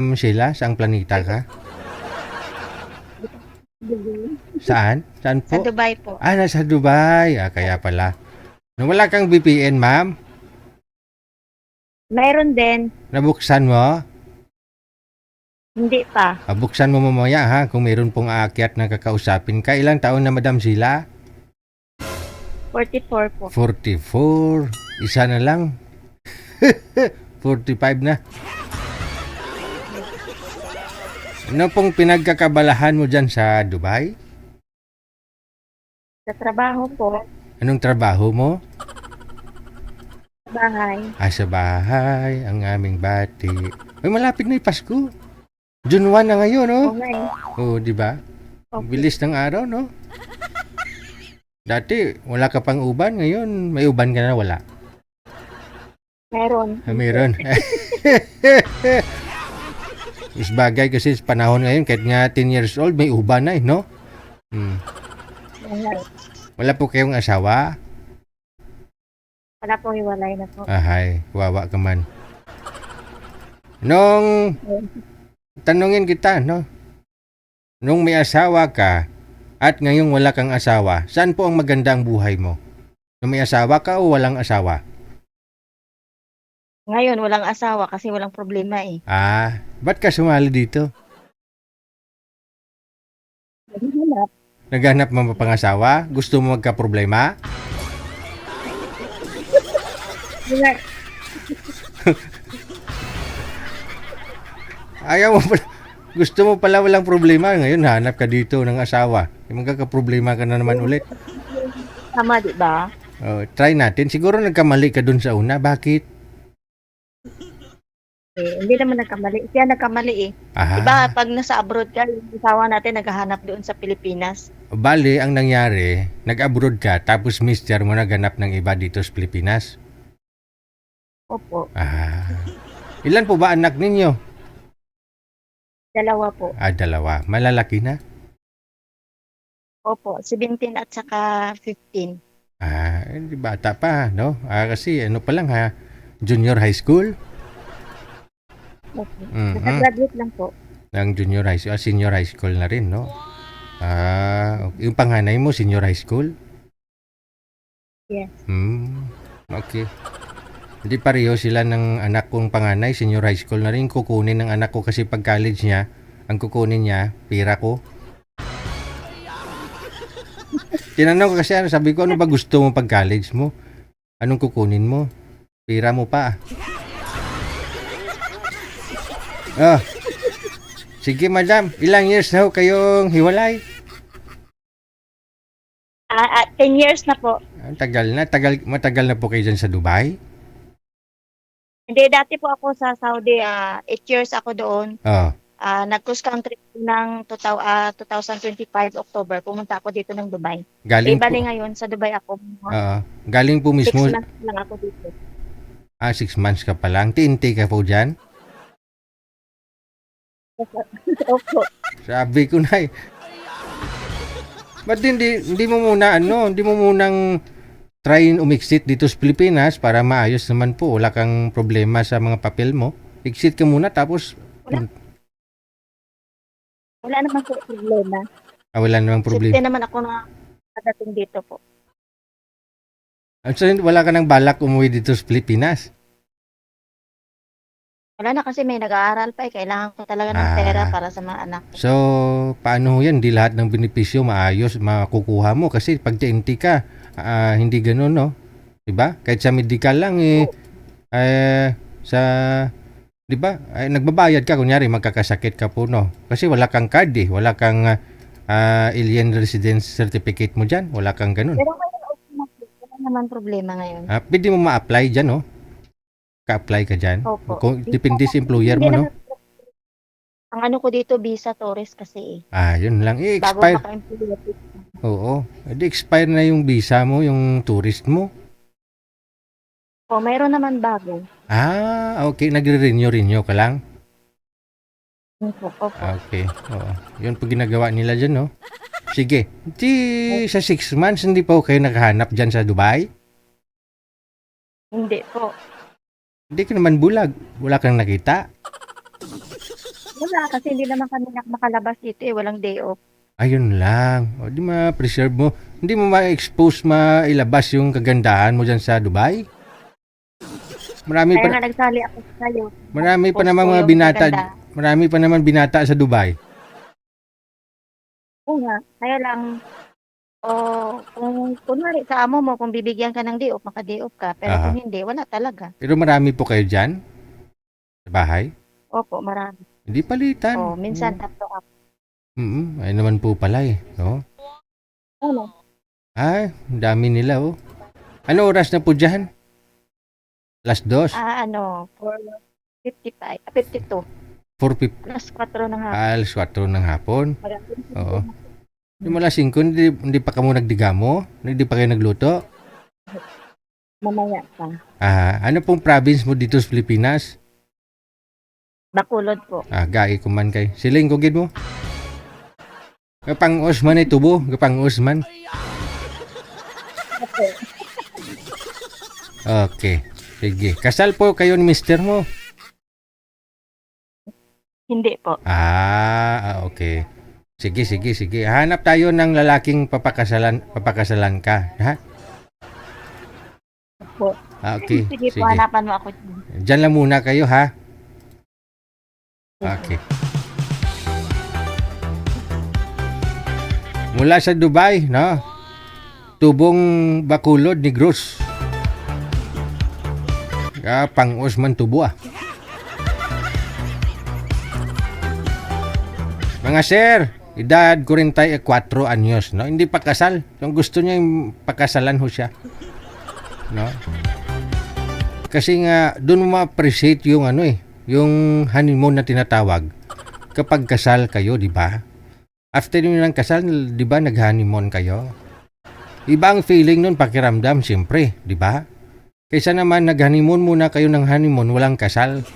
Sheila, saang planeta ka? Dubai. Saan? Saan Sa po? Dubai po. Ah, nasa Dubai. Ah, kaya pala. Wala kang VPN, ma'am? Mayroon din, Nabuksan mo? hindi pa. Buksan mo mamaya ha kung mayroon pong aakyat na kakausapin ka. Ilang taon na Madam Sheila? 44 po. 44. Isa na lang. 45 na. Ano pong pinagkakabalahan mo dyan sa Dubai? Sa trabaho po, Anong trabaho mo? sa bahay. Sa bahay, ang aming bati. Ay, malapit na yung Pasko. June 1 na ngayon, no? Oo nga eh. Oo, di ba? Okay. Bilis ng araw, no? Dati, wala ka pang uban. Ngayon, may uban ka na, wala. Meron. Meron. Is bagay kasi sa panahon ngayon, kahit nga 10 years old, may uban na, no? Wala po kayong asawa? Wala po, hiwalay na po. Ahay, wawa ka man. Nung tanungin kita, no? Nung may asawa ka at ngayong wala kang asawa, saan po ang maganda ang buhay mo? Nung may asawa ka o walang asawa? Ngayon, walang asawa kasi walang problema eh. Ba't ka sumali dito? Naghahanap. Naghanap mo pangasawa? Gusto mo magka-problema? Ayaw mo pala. Gusto mo pala walang problema. Ngayon, hanap ka dito ng asawa. Magkakaproblema ka na naman ulit. Tama, di ba? Try natin. Siguro nagkamali ka dun sa una. Bakit? Hindi naman nagkamali. Siya nagkamali eh. Diba, pag nasa abroad ka, yung asawa natin naghahanap doon sa Pilipinas. Bali, ang nangyari, nag-abroad ka, tapos mister mo naghanap ng iba dito sa Pilipinas. Opo. Ilan po ba anak ninyo? Dalawa po. Dalawa. Malalaki na? Opo. 17 at saka 15. Hindi bata pa, no? Kasi ano pa lang ha, junior high school? Okay. Nakagraduate lang po. Ng junior high school, senior high school na rin, no? Okay. Yung panganay mo, senior high school? Yes. Okay. Hindi pareho sila ng anak kong panganay, senior high school na rin. Kukunin ng anak ko kasi pag college niya, ang kukunin niya, pira ko. Tinanong ko kasi, sabi ko, ano ba gusto mo pag college mo? Anong kukunin mo? Pira mo pa. Sige madam, ilang years na ho kayong hiwalay? 10 years na po. Tagal na, matagal na po kayo dyan sa Dubai? Hindi, dati po ako sa Saudi, 8 years ako doon. Nag-cross country ng 2025 October. Pumunta ako dito ng Dubai. Galing po, ngayon sa Dubai ako. galing po 6 mismo, months lang ako dito. 6 months ka pa lang. TNT ka po dyan? Opo. Sabi ko na eh. Ba't hindi mo munang try umexit dito sa Pilipinas para maayos naman po. Wala kang problema sa mga papel mo. Exit ka muna tapos Wala naman po problema. wala namang problema. Safety naman ako na pagdating dito po. So, wala ka nang balak umuwi dito sa Pilipinas? Wala na kasi may nag-aaral pa eh. Kailangan ko talaga ng pera para sa mga anak ko. So, paano yan? Hindi lahat ng benepisyo maayos makukuha mo kasi pag TNT ka, hindi gano'n, no? Diba? Kahit sa medical lang diba? Nagbabayad ka, kunyari magkakasakit ka po, no? Kasi wala kang card eh. Wala kang alien residence certificate mo dyan. Wala kang ganun. Pero ngayon, wala naman problema ngayon. Pwede mo ma-apply dyan, no? Ka-apply ka dyan. Opo. Depende sa employer mo, no? Ang ano ko dito, visa tourist kasi eh. Yun lang. Bago Expire. maka-employer. Oo. Expire na yung visa mo, yung tourist mo. Mayroon naman bago. Okay. Nagre-renew ka lang? Opo. Okay. Oo. Yun po ginagawa nila dyan, no? Sige. Sa 6 months, hindi pa kayo nakahanap dyan sa Dubai? Hindi po. Hindi ka naman bulag. Wala kang nakita? Wala, kasi hindi naman kami makalabas dito eh, walang day off. Ayun lang. O di ma-preserve mo. Hindi mo ma-expose, mailabas yung kagandahan mo dyan sa Dubai. Marami Kaya pa, nga nagsali ako sa sayo. marami pa Post naman ko mga yung binata. maganda. Marami pa naman binata sa Dubai. Oo nga, kaya lang, kung kunwari sa amo mo, kung bibigyan ka ng day off, maka-day off ka. Pero Aha. kung hindi, wala talaga. Pero marami po kayo dyan sa bahay. Opo, marami. Hindi palitan. Minsan tatlo ako. Ay naman po pala eh. No? Ano? Ay, ang dami nila oh. Ano oras na po dyan? Alas 2? 52. 4:50. Plus 4 ng hapon. Alas 4 ng hapon. Marami. Oo. Yung alas 5, hindi pa kamo nagdigamo? Hindi pa kayo nagluto? Mamaya pa. Ano pong province mo dito sa Pilipinas? Bakulod po. Gai ko man kay. Siling ko gid mo. Kapang Osman tubo, kapang Osman. Okay. Sige. Kasal po kayo ni mister mo? Hindi po. Okay. Sige. Hanap tayo ng lalaking papakasalan ka, ha? Po. Okay. Sige po, hanapan mo ako dyan. Diyan lang muna kayo, ha? Okay. Mula sa Dubai, no? Tubong Bacolod, Negros. Pang Osman Tubo, Mga sir, edad 44 anyos, no? Hindi pa kasal. Kung gusto niya, pakasalan ho siya. No? Kasi nga, doon mo ma-appreciate yung yung honeymoon na tinatawag kapag kasal kayo, di ba? After nyo ng kasal, di ba, nag-honeymoon kayo? Iba ang feeling nun, pakiramdam, siyempre, di ba? Kaysa naman nag-honeymoon muna kayo ng honeymoon, walang kasal.